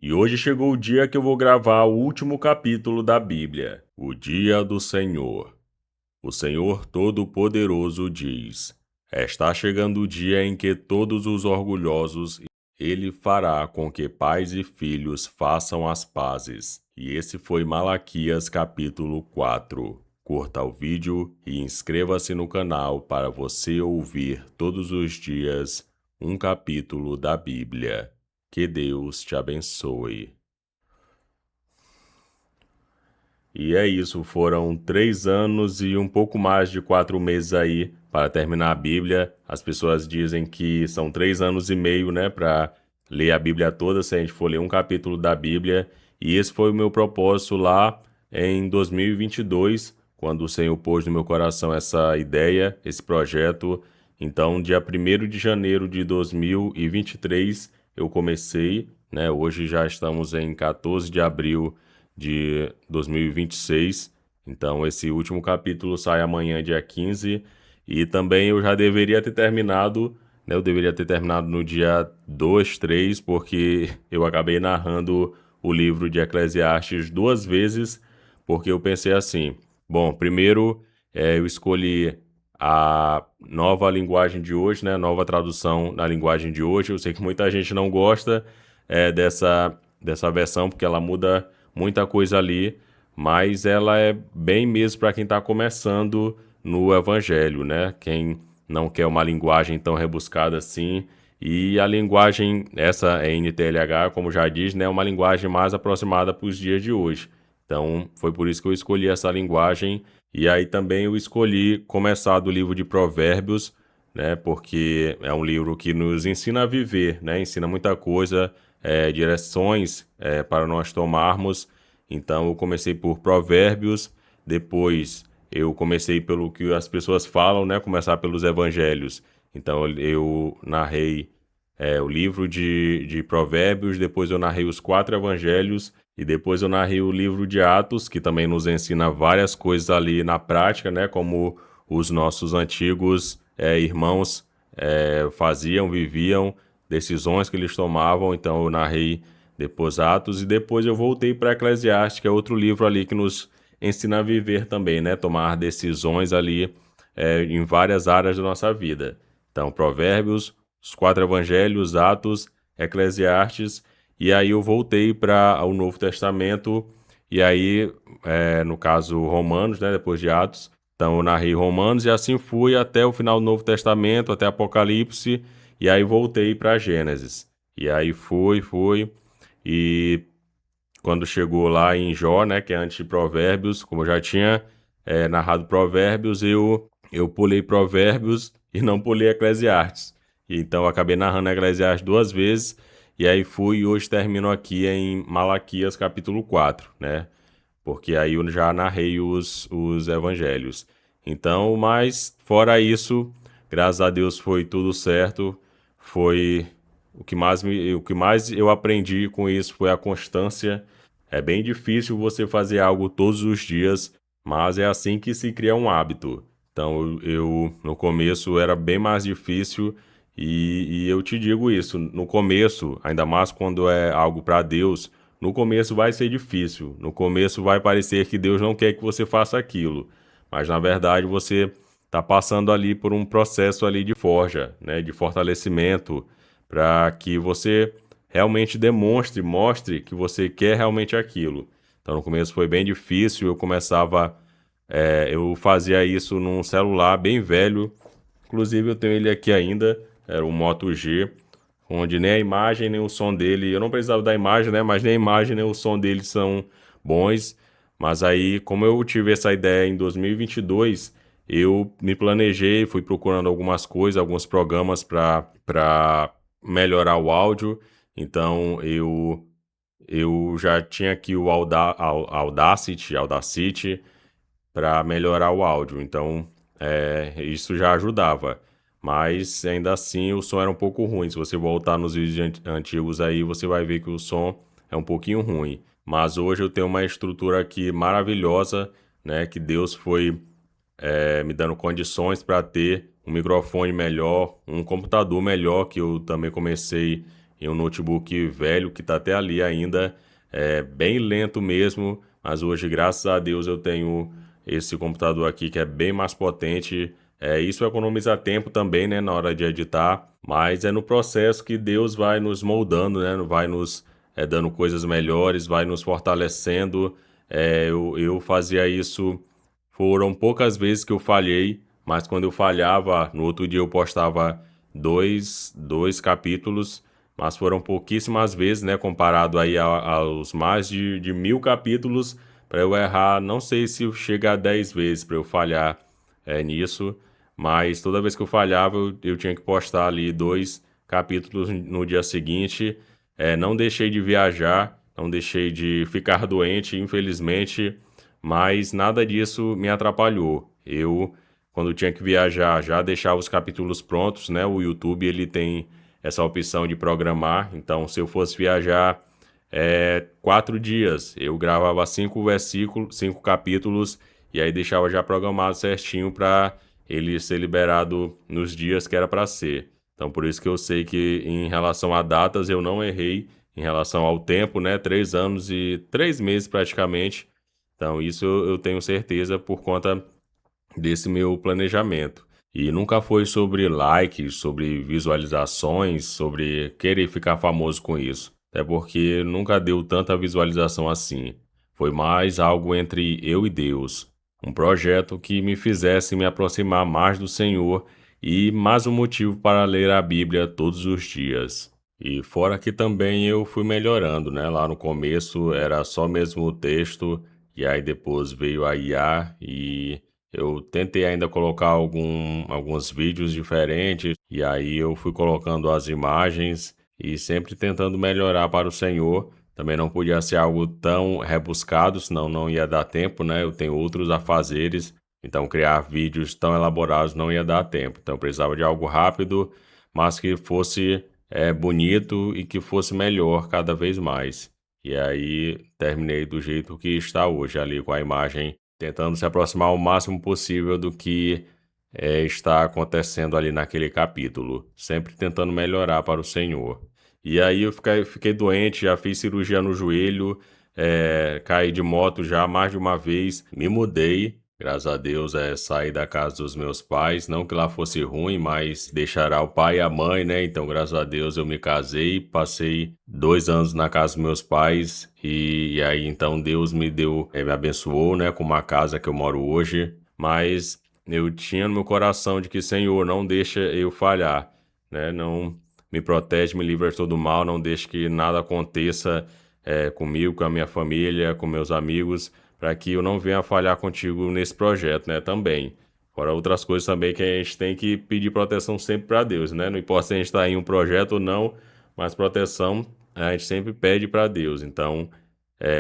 E hoje chegou o dia que eu vou gravar o último capítulo da Bíblia, o Dia do Senhor. O Senhor Todo-Poderoso diz: Está chegando o dia em que todos os orgulhosos ele fará com que pais e filhos façam as pazes. E esse foi Malaquias capítulo 4. Curta o vídeo e inscreva-se no canal para você ouvir todos os dias um capítulo da Bíblia. Que Deus te abençoe. E é isso, foram 3 anos e um pouco mais de 4 meses aí para terminar a Bíblia. As pessoas dizem que são 3 anos e meio, né, para ler a Bíblia toda, se a gente for ler um capítulo da Bíblia. E esse foi o meu propósito lá em 2022, quando o Senhor pôs no meu coração essa ideia, esse projeto. Então, dia 1º de janeiro de 2023, eu comecei, né, hoje já estamos em 14 de abril de 2026. Então, esse último capítulo sai amanhã, dia 15. E também eu já deveria ter terminado, né? Eu deveria ter terminado no dia 2, 3, porque eu acabei narrando o livro de Eclesiastes 2 vezes, porque eu pensei assim: bom, primeiro eu escolhi a nova linguagem de hoje, né? Nova tradução na linguagem de hoje. Eu sei que muita gente não gosta dessa versão, porque ela muda muita coisa ali, mas ela é bem mesmo para quem está começando no Evangelho, né? Quem não quer uma linguagem tão rebuscada assim. E a linguagem, essa NTLH, como já diz, né, é uma linguagem mais aproximada para os dias de hoje. Então, foi por isso que eu escolhi essa linguagem. E aí também eu escolhi começar do livro de Provérbios, né, porque é um livro que nos ensina a viver, né, ensina muita coisa, direções para nós tomarmos. Então eu comecei por Provérbios, depois eu comecei pelo que as pessoas falam, né, começar pelos Evangelhos. Então eu narrei o livro de Provérbios, depois eu narrei os 4 Evangelhos e depois eu narrei o livro de Atos, que também nos ensina várias coisas ali na prática, né, como os nossos antigos irmãos faziam, viviam, decisões que eles tomavam. Então eu narrei depois Atos e depois eu voltei para Eclesiastes, que é outro livro ali que nos ensina a viver também, né? Tomar decisões ali em várias áreas da nossa vida. Então, Provérbios, os 4 Evangelhos, Atos, Eclesiastes, e aí eu voltei para o Novo Testamento, e aí, no caso, Romanos, né? Depois de Atos. Então, eu narrei Romanos e assim fui até o final do Novo Testamento, até Apocalipse, e aí voltei para Gênesis. E aí fui. E quando chegou lá em Jó, né, que é antes de Provérbios, como eu já tinha narrado Provérbios, eu pulei Provérbios e não pulei Eclesiastes. E então eu acabei narrando Eclesiastes 2 vezes, e aí fui e hoje termino aqui em Malaquias capítulo 4, né? Porque aí eu já narrei os evangelhos. Então, mas fora isso, graças a Deus foi tudo certo. Foi o que mais eu aprendi com isso foi a constância. É bem difícil você fazer algo todos os dias, mas é assim que se cria um hábito. Então, eu no começo era bem mais difícil e eu te digo isso, no começo, ainda mais quando é algo para Deus, no começo vai ser difícil. No começo vai parecer que Deus não quer que você faça aquilo, mas na verdade você está passando ali por um processo ali de forja, né, de fortalecimento, para que você realmente mostre que você quer realmente aquilo. Então no começo foi bem difícil, eu fazia isso num celular bem velho, inclusive eu tenho ele aqui ainda, era o Moto G, onde nem a imagem nem o som dele, eu não precisava da imagem, né, mas nem a imagem nem o som dele são bons. Mas aí, como eu tive essa ideia em 2022, eu me planejei, fui procurando algumas coisas, alguns programas para melhorar o áudio. Então eu já tinha aqui o Audacity para melhorar o áudio. Então isso já ajudava. Mas ainda assim o som era um pouco ruim. Se você voltar nos vídeos antigos aí, você vai ver que o som é um pouquinho ruim. Mas hoje eu tenho uma estrutura aqui maravilhosa, né? Que Deus foi me dando condições para ter um microfone melhor, um computador melhor, que eu também comecei em um notebook velho que está até ali ainda, bem lento mesmo, mas hoje, graças a Deus, eu tenho esse computador aqui que é bem mais potente. Isso economiza tempo também, né, na hora de editar, mas é no processo que Deus vai nos moldando, né, vai nos dando coisas melhores, vai nos fortalecendo. Eu fazia isso, foram poucas vezes que eu falhei, mas quando eu falhava, no outro dia eu postava dois capítulos, mas foram pouquíssimas vezes, né, comparado aí aos mais de 1.000 capítulos, para eu errar, não sei se chega a 10 vezes para eu falhar nisso, mas toda vez que eu falhava, eu tinha que postar ali 2 capítulos no dia seguinte. Não deixei de viajar, não deixei de ficar doente, infelizmente, mas nada disso me atrapalhou. Eu, quando tinha que viajar, já deixava os capítulos prontos, né? O YouTube, ele tem essa opção de programar, então se eu fosse viajar 4 dias, eu gravava 5 versículos, 5 capítulos, e aí deixava já programado certinho para ele ser liberado nos dias que era para ser. Então, por isso que eu sei que em relação a datas eu não errei em relação ao tempo, né? 3 anos e 3 meses praticamente. Então, isso eu tenho certeza por conta desse meu planejamento. E nunca foi sobre likes, sobre visualizações, sobre querer ficar famoso com isso. Até porque nunca deu tanta visualização assim. Foi mais algo entre eu e Deus. Um projeto que me fizesse me aproximar mais do Senhor e mais um motivo para ler a Bíblia todos os dias. E fora que também eu fui melhorando, né? Lá no começo era só mesmo o texto, e aí depois veio a IA e eu tentei ainda colocar alguns vídeos diferentes, e aí eu fui colocando as imagens e sempre tentando melhorar para o Senhor. Também não podia ser algo tão rebuscado, senão não ia dar tempo, né? Eu tenho outros afazeres, então criar vídeos tão elaborados não ia dar tempo. Então eu precisava de algo rápido, mas que fosse bonito e que fosse melhor cada vez mais. E aí terminei do jeito que está hoje, ali com a imagem tentando se aproximar o máximo possível do que está acontecendo ali naquele capítulo, sempre tentando melhorar para o Senhor. E aí eu fiquei doente, já fiz cirurgia no joelho, caí de moto já mais de uma vez, me mudei, graças a Deus, saí da casa dos meus pais, não que lá fosse ruim, mas deixará o pai e a mãe, né? Então, graças a Deus, eu me casei, passei 2 anos na casa dos meus pais e aí então Deus me deu, me abençoou, né, com uma casa que eu moro hoje, mas eu tinha no meu coração de que, Senhor, não deixa eu falhar, né? Não me protege, me livra de todo mal, não deixe que nada aconteça comigo, com a minha família, com meus amigos, para que eu não venha falhar contigo nesse projeto, né, também. Fora outras coisas também que a gente tem que pedir proteção sempre para Deus, né? Não importa se a gente está em um projeto ou não, mas proteção a gente sempre pede para Deus. Então,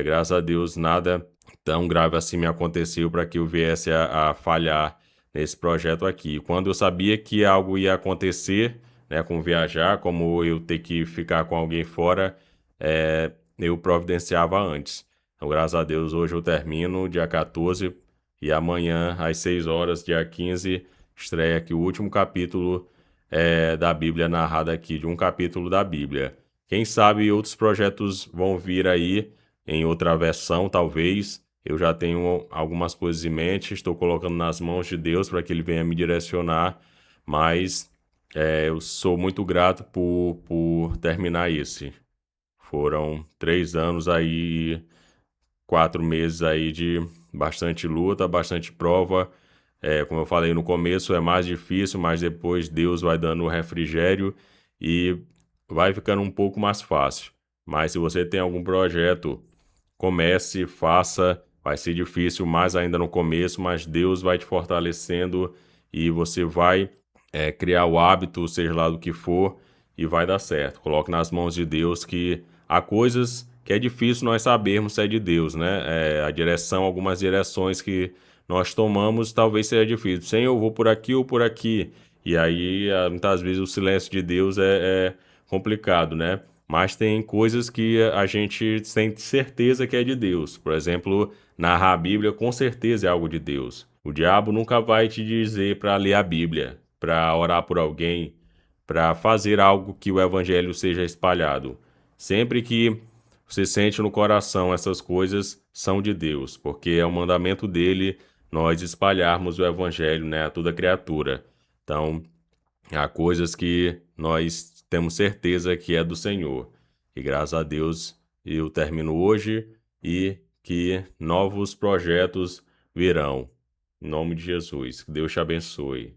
graças a Deus, nada tão grave assim me aconteceu para que eu viesse a falhar nesse projeto aqui. Quando eu sabia que algo ia acontecer, né, como viajar, como eu ter que ficar com alguém fora, eu providenciava antes. Então, graças a Deus, hoje eu termino dia 14 e amanhã, às 6 horas, dia 15, estreia aqui o último capítulo da Bíblia, narrado aqui, de um capítulo da Bíblia. Quem sabe outros projetos vão vir aí em outra versão, talvez. Eu já tenho algumas coisas em mente, estou colocando nas mãos de Deus para que Ele venha me direcionar, mas eu sou muito grato por terminar esse. Foram 3 anos aí, 4 meses aí de bastante luta, bastante prova. Como eu falei no começo, é mais difícil, mas depois Deus vai dando o refrigério e vai ficando um pouco mais fácil. Mas se você tem algum projeto, comece, faça. Vai ser difícil mais ainda no começo, mas Deus vai te fortalecendo e você vai criar o hábito, seja lá do que for, e vai dar certo. Coloque nas mãos de Deus que há coisas que é difícil nós sabermos se é de Deus, né? A direção, algumas direções que nós tomamos, talvez seja difícil. Senhor, eu vou por aqui ou por aqui. E aí, muitas vezes, o silêncio de Deus é complicado, né? Mas tem coisas que a gente tem certeza que é de Deus. Por exemplo, narrar a Bíblia com certeza é algo de Deus. O diabo nunca vai te dizer para ler a Bíblia, para orar por alguém, para fazer algo que o evangelho seja espalhado. Sempre que você sente no coração essas coisas, são de Deus, porque é o mandamento dele nós espalharmos o evangelho, né, a toda criatura. Então, há coisas que nós temos certeza que é do Senhor. E graças a Deus eu termino hoje e que novos projetos virão. Em nome de Jesus. Que Deus te abençoe.